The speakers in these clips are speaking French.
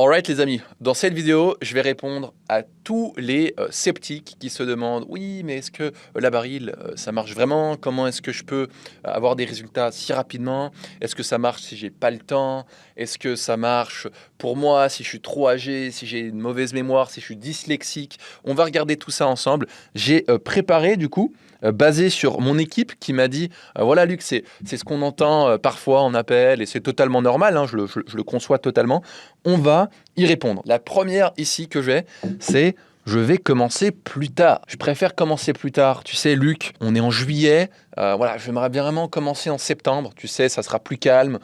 Alright les amis, dans cette vidéo, je vais répondre à tous les sceptiques qui se demandent oui, mais est-ce que la baril, ça marche vraiment? Comment est-ce que je peux avoir des résultats si rapidement? Est-ce que ça marche si j'ai pas le temps? Est-ce que ça marche pour moi si je suis trop âgé, si j'ai une mauvaise mémoire, si je suis dyslexique? On va regarder tout ça ensemble. J'ai préparé du coup, basé sur mon équipe qui m'a dit voilà Luc, c'est ce qu'on entend parfois en appel et c'est totalement normal, hein, je le conçois totalement. On va y répondre. La première ici que j'ai, c'est je vais commencer plus tard. Je préfère commencer plus tard. Tu sais, Luc, on est en juillet. Voilà, j'aimerais bien vraiment commencer en septembre. Tu sais, ça sera plus calme,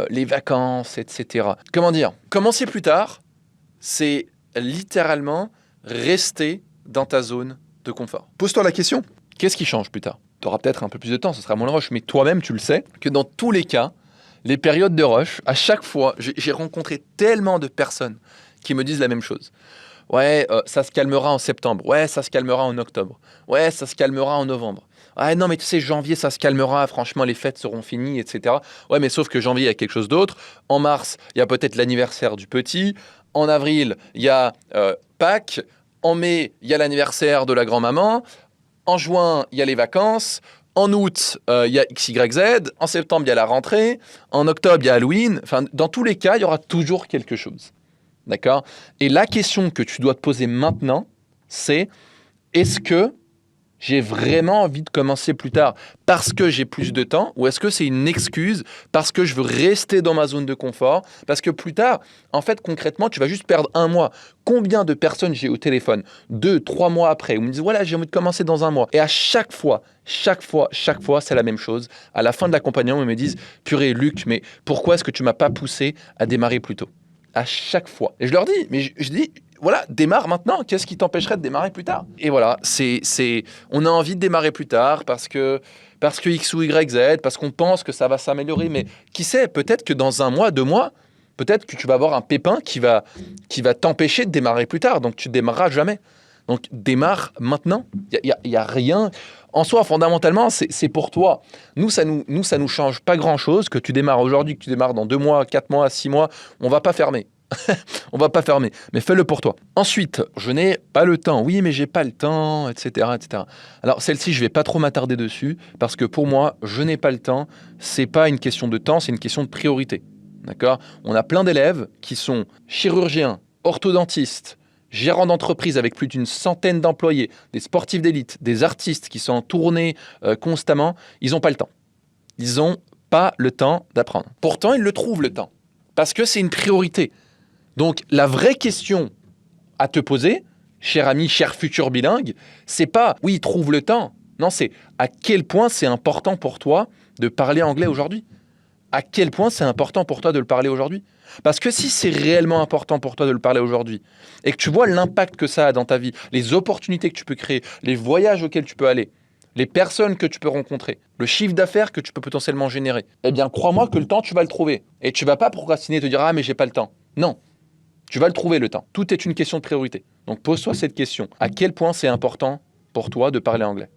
les vacances, etc. Comment dire? Commencer plus tard, c'est littéralement rester dans ta zone de confort. Pose-toi la question. Qu'est-ce qui change plus tard? Tu auras peut-être un peu plus de temps, ce sera moins le rush, mais toi-même, tu le sais, que dans tous les cas, les périodes de rush, à chaque fois, j'ai rencontré tellement de personnes qui me disent la même chose. Ouais, ça se calmera en septembre. Ouais, ça se calmera en octobre. Ouais, ça se calmera en novembre. Ah non, mais tu sais, janvier, ça se calmera. Franchement, les fêtes seront finies, etc. Ouais, mais sauf que janvier, il y a quelque chose d'autre. En mars, il y a peut-être l'anniversaire du petit. En avril, il y a Pâques. En mai, il y a l'anniversaire de la grand-maman. En juin, il y a les vacances. En août, il y a XYZ. En septembre, il y a la rentrée. En octobre, il y a Halloween. Enfin, dans tous les cas, il y aura toujours quelque chose. D'accord? Et la question que tu dois te poser maintenant, c'est est-ce que j'ai vraiment envie de commencer plus tard parce que j'ai plus de temps ou est-ce que c'est une excuse parce que je veux rester dans ma zone de confort? Parce que plus tard, en fait, concrètement, tu vas juste perdre un mois. Combien de personnes j'ai au téléphone 2, 3 mois après où me disent voilà, j'ai envie de commencer dans un mois. Et à chaque fois, c'est la même chose. À la fin de l'accompagnement, ils me disent purée, Luc, mais pourquoi est-ce que tu m'as pas poussé à démarrer plus tôt? À chaque fois. Et je leur dis, mais je dis, voilà, démarre maintenant. Qu'est-ce qui t'empêcherait de démarrer plus tard? Et voilà, on a envie de démarrer plus tard parce que X ou Y, Z, parce qu'on pense que ça va s'améliorer. Mais qui sait, peut-être que dans un mois, 2 mois, peut-être que tu vas avoir un pépin qui va t'empêcher de démarrer plus tard. Donc, tu ne démarreras jamais. Donc, démarre maintenant. Il y a rien. En soi, fondamentalement, c'est pour toi. Nous, ça nous change pas grand-chose. Que tu démarres aujourd'hui, que tu démarres dans 2 mois, 4 mois, 6 mois, on va pas fermer. On va pas fermer, mais fais-le pour toi. Ensuite, je n'ai pas le temps. Oui, mais j'ai pas le temps, etc., etc. Alors, celle-ci, je vais pas trop m'attarder dessus parce que pour moi, je n'ai pas le temps. C'est pas une question de temps, c'est une question de priorité. D'accord? On a plein d'élèves qui sont chirurgiens, orthodontistes, gérants d'entreprise avec plus d'une centaine d'employés, des sportifs d'élite, des artistes qui sont en tournée constamment. Ils n'ont pas le temps. Ils n'ont pas le temps d'apprendre. Pourtant, ils le trouvent le temps parce que c'est une priorité. Donc, la vraie question à te poser, cher ami, cher futur bilingue, c'est pas « oui, trouve le temps ». Non, c'est à quel point c'est important pour toi de parler anglais aujourd'hui. À quel point c'est important pour toi de le parler aujourd'hui. Parce que si c'est réellement important pour toi de le parler aujourd'hui et que tu vois l'impact que ça a dans ta vie, les opportunités que tu peux créer, les voyages auxquels tu peux aller, les personnes que tu peux rencontrer, le chiffre d'affaires que tu peux potentiellement générer, eh bien, crois-moi que le temps, tu vas le trouver. Et tu vas pas procrastiner et te dire « ah, mais j'ai pas le temps ». Non. Tu vas le trouver, le temps. Tout est une question de priorité. Donc, pose-toi cette question. À quel point c'est important pour toi de parler anglais?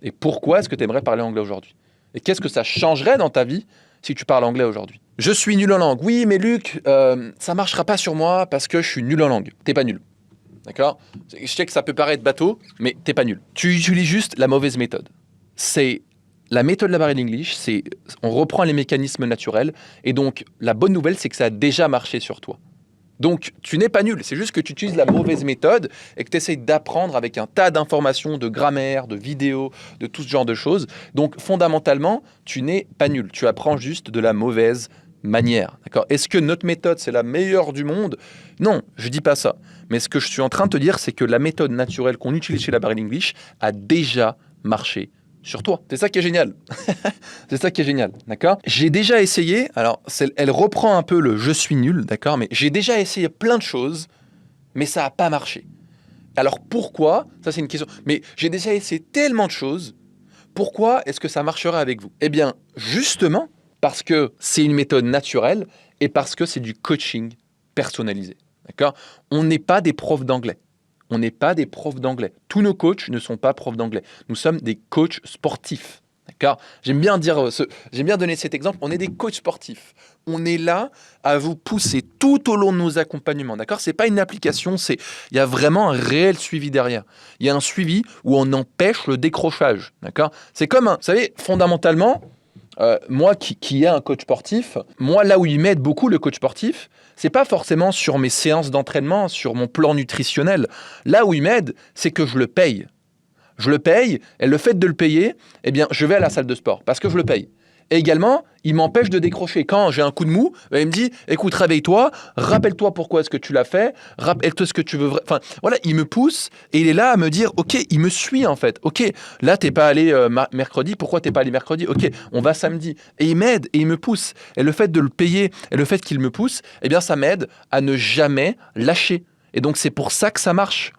Et pourquoi est-ce que tu aimerais parler anglais aujourd'hui? Et qu'est-ce que ça changerait dans ta vie si tu parles anglais aujourd'hui? Je suis nul en langue. Oui, mais Luc, ça ne marchera pas sur moi parce que je suis nul en langue. T'es pas nul. D'accord? Je sais que ça peut paraître bateau, mais t'es pas nul. Tu utilises juste la mauvaise méthode. C'est la méthode de la barrière English, on reprend les mécanismes naturels. Et donc, la bonne nouvelle, c'est que ça a déjà marché sur toi. Donc, tu n'es pas nul, c'est juste que tu utilises la mauvaise méthode et que tu essaies d'apprendre avec un tas d'informations, de grammaire, de vidéos, de tout ce genre de choses. Donc, fondamentalement, tu n'es pas nul. Tu apprends juste de la mauvaise manière. D'accord? Est-ce que notre méthode, c'est la meilleure du monde? Non, je ne dis pas ça. Mais ce que je suis en train de te dire, c'est que la méthode naturelle qu'on utilise chez la barrière English a déjà marché sur toi. C'est ça qui est génial. C'est ça qui est génial, d'accord? J'ai déjà essayé, alors elle reprend un peu le « je suis nul », d'accord? Mais j'ai déjà essayé plein de choses, mais ça n'a pas marché. Alors pourquoi? Ça, c'est une question. Mais j'ai déjà essayé tellement de choses, pourquoi est-ce que ça marcherait avec vous? Eh bien, justement, parce que c'est une méthode naturelle et parce que c'est du coaching personnalisé, d'accord? On n'est pas des profs d'anglais. On n'est pas des profs d'anglais. Tous nos coachs ne sont pas profs d'anglais. Nous sommes des coachs sportifs. D'accord? J'aime bien donner cet exemple. On est des coachs sportifs. On est là à vous pousser tout au long de nos accompagnements. D'accord? C'est pas une application, il y a vraiment un réel suivi derrière. Il y a un suivi où on empêche le décrochage. D'accord? C'est comme vous savez, fondamentalement, moi qui est un coach sportif, moi là où il m'aide beaucoup le coach sportif, c'est pas forcément sur mes séances d'entraînement, sur mon plan nutritionnel. Là où il m'aide, c'est que je le paye. Je le paye, et le fait de le payer, eh bien, je vais à la salle de sport parce que je le paye. Et également, il m'empêche de décrocher. Quand j'ai un coup de mou, il me dit, écoute, réveille-toi, rappelle-toi pourquoi est-ce que tu l'as fait, rappelle-toi ce que tu veux. Enfin, voilà, il me pousse et il est là à me dire, ok, il me suit en fait. Ok, là, t'es pas allé mercredi, pourquoi t'es pas allé mercredi? Ok, on va samedi. Et il m'aide et il me pousse. Et le fait de le payer et le fait qu'il me pousse, eh bien, ça m'aide à ne jamais lâcher. Et donc, c'est pour ça que ça marche.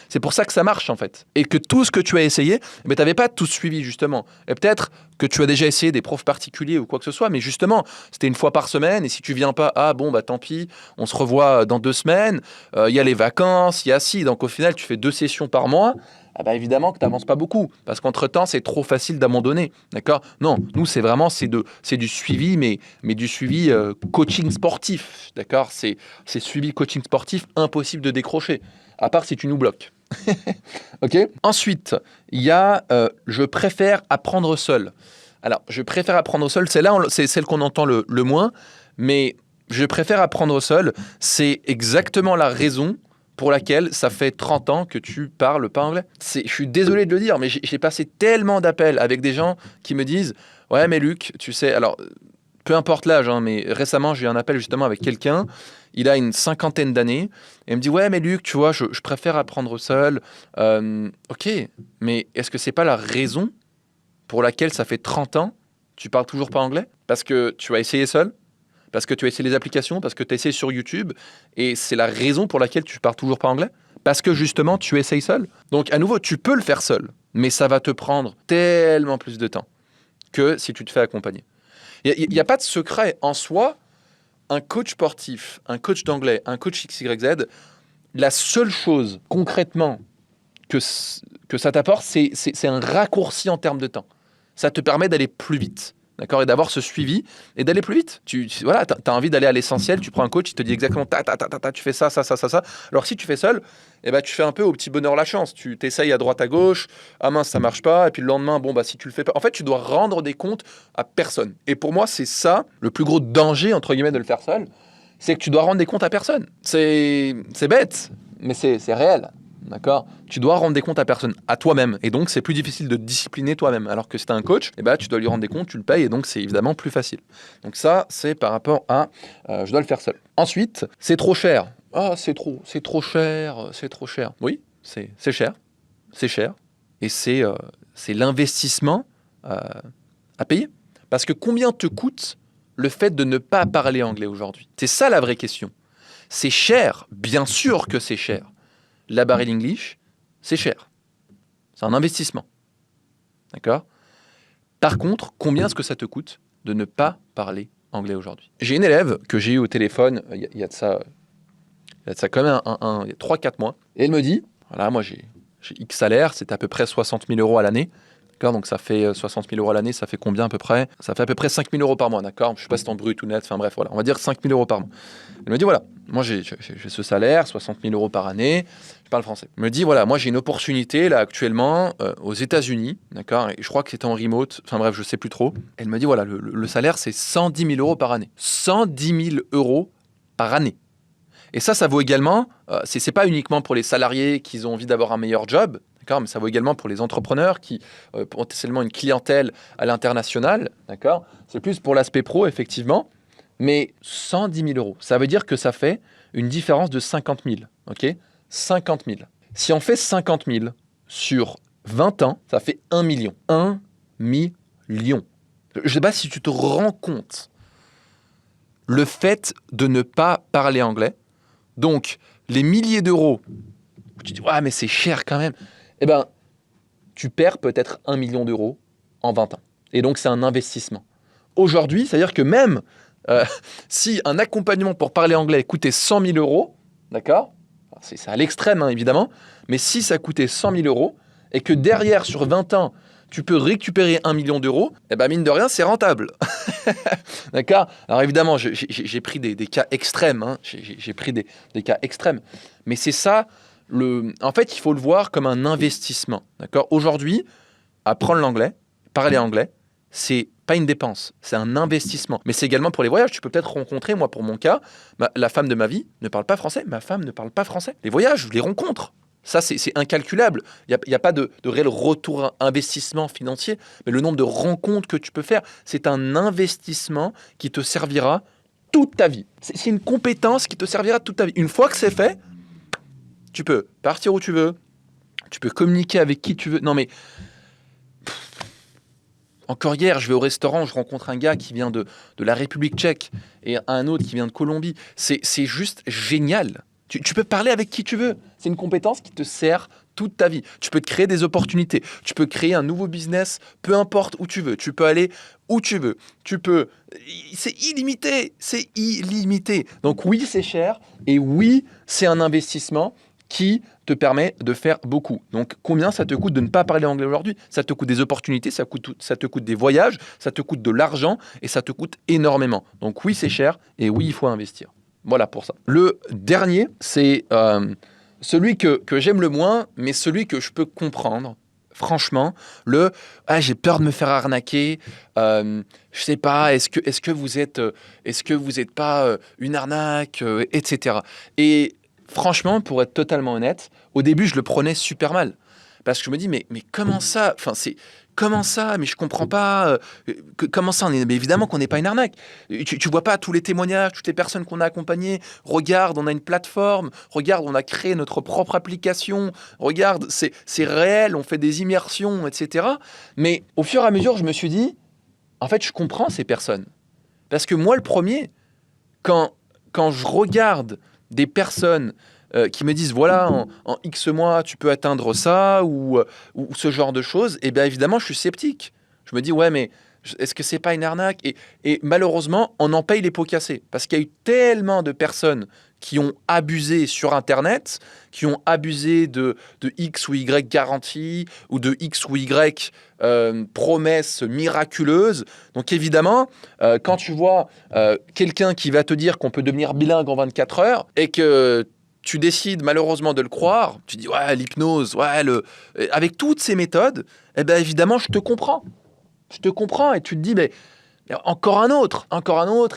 C'est pour ça que ça marche en fait. Et que tout ce que tu as essayé, mais tu n'avais pas tout suivi justement. Et peut-être que tu as déjà essayé des profs particuliers ou quoi que ce soit, mais justement, c'était une fois par semaine. Et si tu viens pas, ah bon, bah tant pis, on se revoit dans 2 semaines. Il y a les vacances, il y a si. Donc au final, tu fais 2 sessions par mois. Ah bah évidemment que tu n'avances pas beaucoup. Parce qu'entre-temps, c'est trop facile d'abandonner. D'accord? Non, nous, c'est vraiment c'est du suivi, mais du suivi coaching sportif. D'accord? C'est suivi coaching sportif, impossible de décrocher. À part si tu nous bloques. Ok. Ensuite, il y a je préfère apprendre seul. Alors, je préfère apprendre seul, c'est celle qu'on entend le moins, mais je préfère apprendre seul, c'est exactement la raison pour laquelle ça fait 30 ans que tu parles pas anglais. Je suis désolé de le dire, mais j'ai passé tellement d'appels avec des gens qui me disent « Ouais, mais Luc, tu sais, alors, peu importe l'âge, hein, mais récemment, j'ai eu un appel justement avec quelqu'un. Il a une 50aine d'années. Et il me dit, ouais, mais Luc, tu vois, je préfère apprendre seul. Ok, mais est-ce que c'est pas la raison pour laquelle ça fait 30 ans tu parles toujours pas anglais? Parce que tu as essayé seul? Parce que tu as essayé les applications? Parce que tu as essayé sur YouTube? Et c'est la raison pour laquelle tu parles toujours pas anglais? Parce que justement, tu essayes seul? Donc, à nouveau, tu peux le faire seul, mais ça va te prendre tellement plus de temps que si tu te fais accompagner. Il n'y a pas de secret en soi. Un coach sportif, un coach d'anglais, un coach XYZ, la seule chose concrètement que ça t'apporte, c'est un raccourci en termes de temps. Ça te permet d'aller plus vite. D'accord? Et d'avoir ce suivi et d'aller plus vite. Voilà, tu as envie d'aller à l'essentiel, tu prends un coach, il te dit exactement tu fais ça. Alors si tu fais seul, eh ben, tu fais un peu au petit bonheur la chance. Tu t'essayes à droite à gauche, ah mince, ça marche pas, et puis le lendemain, bon, bah si tu le fais pas. En fait, tu dois rendre des comptes à personne. Et pour moi, c'est ça le plus gros danger, entre guillemets, de le faire seul, c'est que tu dois rendre des comptes à personne. C'est bête, mais c'est réel. D'accord? Tu dois rendre des comptes à personne, à toi-même. Et donc, c'est plus difficile de discipliner toi-même. Alors que si tu as un coach, eh ben, tu dois lui rendre des comptes, tu le payes, et donc c'est évidemment plus facile. Donc ça, c'est par rapport à je dois le faire seul. Ensuite, c'est trop cher. Ah, c'est trop cher. Oui, c'est cher. C'est cher. Et c'est l'investissement à payer. Parce que combien te coûte le fait de ne pas parler anglais aujourd'hui? C'est ça la vraie question. C'est cher, bien sûr que c'est cher. La Baril English, c'est cher. C'est un investissement. D'accord? Par contre, combien est-ce que ça te coûte de ne pas parler anglais aujourd'hui? J'ai une élève que j'ai eue au téléphone il y a de ça quand même il y a 3-4 mois. Et elle me dit, voilà, moi j'ai X salaire, c'est à peu près 60 000 euros à l'année. D'accord, donc ça fait 60 000 euros à l'année, ça fait combien à peu près? Ça fait à peu près 5 000 euros par mois, d'accord? Je ne sais pas si c'est en brut ou net, enfin bref, voilà, on va dire 5 000 euros par mois. Elle me dit, voilà, moi j'ai ce salaire, 60 000 euros par année, je parle français. Elle me dit, voilà, moi j'ai une opportunité là actuellement aux États-Unis, d'accord? Et je crois que c'était en remote, enfin bref, je ne sais plus trop. Elle me dit, voilà, le salaire c'est 110 000 euros par année. 110 000 euros par année. Et ça vaut également, c'est pas uniquement pour les salariés qui ont envie d'avoir un meilleur job, d'accord, mais ça vaut également pour les entrepreneurs qui ont potentiellement une clientèle à l'international, d'accord. C'est plus pour l'aspect pro, effectivement, mais 110 000 euros, ça veut dire que ça fait une différence de 50 000, ok, 50 000. Si on fait 50 000 sur 20 ans, ça fait 1 million. 1 million. Je ne sais pas si tu te rends compte le fait de ne pas parler anglais. Donc, les milliers d'euros, tu dis, ouais, mais c'est cher quand même. Eh bien, tu perds peut-être 1 million d'euros en 20 ans. Et donc, c'est un investissement. Aujourd'hui, c'est-à-dire que même si un accompagnement pour parler anglais coûtait 100 000 euros, d'accord, c'est à l'extrême, hein, évidemment, mais si ça coûtait 100 000 euros et que derrière, sur 20 ans, tu peux récupérer 1 million d'euros, et ben mine de rien, c'est rentable. D'accord? Alors évidemment, j'ai pris des cas extrêmes, hein. J'ai pris des cas extrêmes. Mais c'est ça, en fait, il faut le voir comme un investissement. D'accord? Aujourd'hui, apprendre l'anglais, parler anglais, c'est pas une dépense, c'est un investissement. Mais c'est également pour les voyages. Tu peux peut-être rencontrer, moi pour mon cas, la femme de ma vie ne parle pas français, ma femme ne parle pas français. Les voyages, je les rencontre. Ça, c'est incalculable. Il n'y a pas de réel retour investissement financier, mais le nombre de rencontres que tu peux faire, c'est un investissement qui te servira toute ta vie. C'est une compétence qui te servira toute ta vie. Une fois que c'est fait, tu peux partir où tu veux, tu peux communiquer avec qui tu veux. Non mais, encore hier, je vais au restaurant, je rencontre un gars qui vient de la République tchèque et un autre qui vient de Colombie. C'est juste génial. Tu peux parler avec qui tu veux. C'est une compétence qui te sert toute ta vie. Tu peux te créer des opportunités. Tu peux créer un nouveau business, peu importe où tu veux. Tu peux aller où tu veux. C'est illimité. C'est illimité. Donc oui, c'est cher. Et oui, c'est un investissement qui te permet de faire beaucoup. Donc, combien ça te coûte de ne pas parler anglais aujourd'hui? Ça te coûte des opportunités, ça te coûte des voyages, ça te coûte de l'argent et ça te coûte énormément. Donc oui, c'est cher et oui, il faut investir. Voilà pour ça. Le dernier, c'est celui que j'aime le moins, mais celui que je peux comprendre. Franchement, j'ai peur de me faire arnaquer. Je sais pas. Est-ce que vous êtes pas une arnaque, etc. Et franchement, pour être totalement honnête, au début, je le prenais super mal. Parce que je me dis, mais comment ça? Enfin, comment ça? Mais je comprends pas. Comment ça? Mais évidemment qu'on n'est pas une arnaque. Tu vois pas tous les témoignages, toutes les personnes qu'on a accompagnées. Regarde, on a une plateforme. Regarde, on a créé notre propre application. Regarde, c'est réel, on fait des immersions, etc. Mais au fur et à mesure, je me suis dit, en fait, je comprends ces personnes. Parce que moi, le premier, quand je regarde des personnes qui me disent, voilà, en X mois, tu peux atteindre ça, ou ce genre de choses, et bien évidemment, je suis sceptique. Je me dis, ouais, mais est-ce que c'est pas une arnaque? Et malheureusement, on en paye les pots cassés. Parce qu'il y a eu tellement de personnes qui ont abusé sur Internet, qui ont abusé de X ou Y garantie, ou de X ou Y promesses miraculeuses. Donc évidemment, quand tu vois quelqu'un qui va te dire qu'on peut devenir bilingue en 24 heures, et que tu décides malheureusement de le croire, tu dis ouais, l'hypnose, ouais, avec toutes ces méthodes, eh bien évidemment, je te comprends. Je te comprends et tu te dis, mais encore un autre,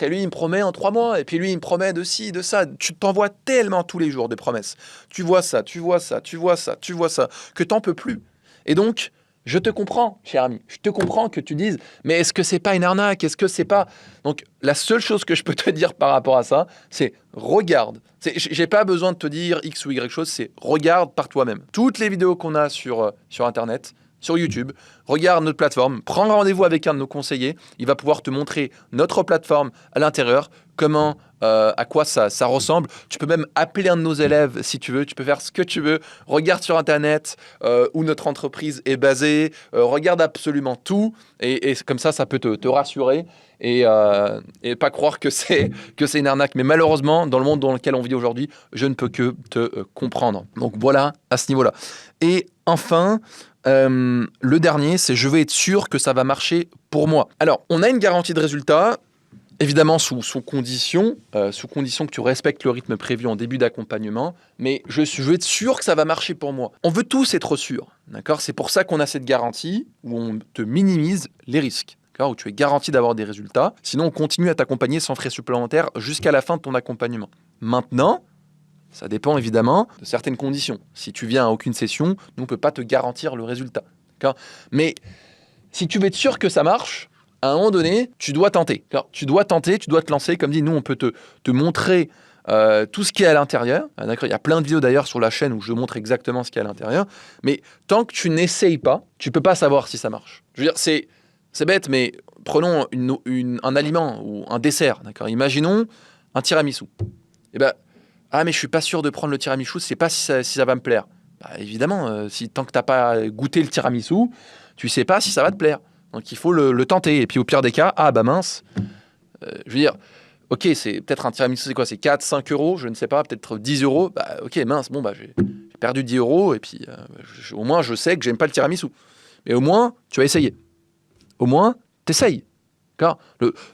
et lui il me promet en 3 mois, et puis lui il me promet de ci, de ça. Tu t'envoies tellement tous les jours des promesses. Tu vois ça, que t'en peux plus. Et donc, je te comprends, cher ami. Je te comprends que tu dises, mais est-ce que c'est pas une arnaque? Est-ce que c'est pas... Donc, la seule chose que je peux te dire par rapport à ça, c'est regarde. J'ai pas besoin de te dire X ou Y chose, c'est regarde par toi-même. Toutes les vidéos qu'on a sur Internet, sur YouTube, regarde notre plateforme, prends rendez-vous avec un de nos conseillers, il va pouvoir te montrer notre plateforme à l'intérieur, comment, à quoi ça ressemble. Tu peux même appeler un de nos élèves si tu veux, tu peux faire ce que tu veux. Regarde sur Internet où notre entreprise est basée, regarde absolument tout et comme ça peut te rassurer et pas croire que c'est une arnaque. Mais malheureusement, dans le monde dans lequel on vit aujourd'hui, je ne peux que te comprendre. Donc voilà, à ce niveau-là. Et enfin... le dernier, c'est je veux être sûr que ça va marcher pour moi. Alors, on a une garantie de résultat, évidemment sous condition que tu respectes le rythme prévu en début d'accompagnement, mais je veux être sûr que ça va marcher pour moi. On veut tous être sûrs, d'accord? C'est pour ça qu'on a cette garantie où on te minimise les risques. Où tu es garanti d'avoir des résultats, sinon on continue à t'accompagner sans frais supplémentaires jusqu'à la fin de ton accompagnement. Maintenant, ça dépend évidemment de certaines conditions. Si tu viens à aucune session, nous, on ne peut pas te garantir le résultat. D'accord? Mais si tu veux être sûr que ça marche, à un moment donné, tu dois tenter. Alors, tu dois te lancer. Comme dit, nous, on peut te montrer tout ce qui est à l'intérieur. D'accord? Il y a plein de vidéos d'ailleurs sur la chaîne où je montre exactement ce qui est à l'intérieur. Mais tant que tu n'essayes pas, tu ne peux pas savoir si ça marche. Je veux dire, c'est bête, mais prenons un aliment ou un dessert. D'accord? Imaginons un tiramisu. Eh bien, ah mais je suis pas sûr de prendre le tiramisu, je sais pas si ça va me plaire. Bah, évidemment, tant que t'as pas goûté le tiramisu, tu sais pas si ça va te plaire. Donc il faut le tenter. Et puis au pire des cas, ah bah mince, je veux dire, ok, c'est peut-être un tiramisu, c'est quoi? C'est 4, 5 euros, je ne sais pas, peut-être 10 euros. Bah ok, mince, bon bah j'ai perdu 10 euros et puis au moins je sais que j'aime pas le tiramisu. Mais au moins, tu as essayé. Au moins, t'essayes. D'accord ?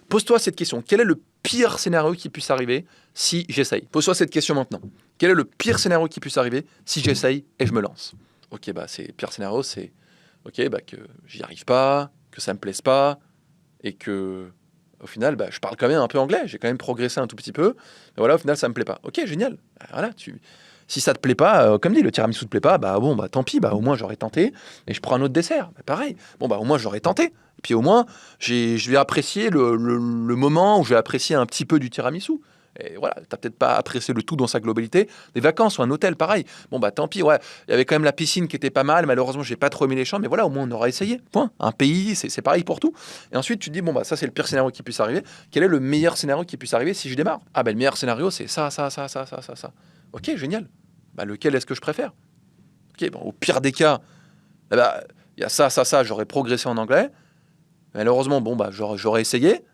Pose-toi cette question. Quel est le pire scénario qui puisse arriver si j'essaye ? Pose-toi cette question maintenant. Quel est le pire scénario qui puisse arriver si j'essaye et je me lance ? Ok, c'est le pire scénario, c'est que j'y arrive pas, que ça me plaise pas, et que au final, je parle quand même un peu anglais, j'ai quand même progressé un tout petit peu, mais voilà, au final, ça me plaît pas. Ok, génial. Voilà, si ça te plaît pas, comme dit, le tiramisu te plaît pas, tant pis, au moins j'aurais tenté, et je prends un autre dessert. Pareil, au moins j'aurais tenté. Et puis au moins, je vais apprécier le moment où je vais apprécier un petit peu du tiramisu. Et voilà, t'as peut-être pas apprécié le tout dans sa globalité. Des vacances ou un hôtel, pareil. Tant pis, ouais. Il y avait quand même la piscine qui était pas mal. Malheureusement, j'ai pas trop aimé les chambres, mais voilà, au moins on aura essayé. Point. Un pays, c'est pareil pour tout. Et ensuite, tu te dis, ça c'est le pire scénario qui puisse arriver. Quel est le meilleur scénario qui puisse arriver si je démarre ? Le meilleur scénario, c'est ça. Ok, génial. Lequel est-ce que je préfère ? Ok, au pire des cas, il y a ça, j'aurais progressé en anglais. Malheureusement, j'aurais essayé.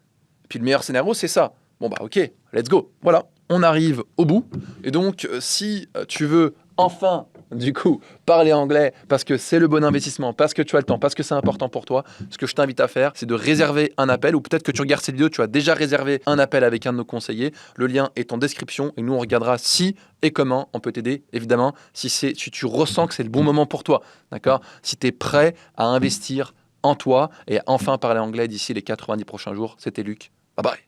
Puis le meilleur scénario, c'est ça. Ok, let's go. Voilà, on arrive au bout. Et donc, si tu veux enfin, du coup, parler anglais parce que c'est le bon investissement, parce que tu as le temps, parce que c'est important pour toi, ce que je t'invite à faire, c'est de réserver un appel, ou peut-être que tu regardes cette vidéo, tu as déjà réservé un appel avec un de nos conseillers. Le lien est en description et nous, on regardera si et comment on peut t'aider, évidemment, si tu ressens que c'est le bon moment pour toi, d'accord ? Si tu es prêt à investir en toi et à enfin parler anglais d'ici les 90 prochains jours. C'était Luc. Bye bye.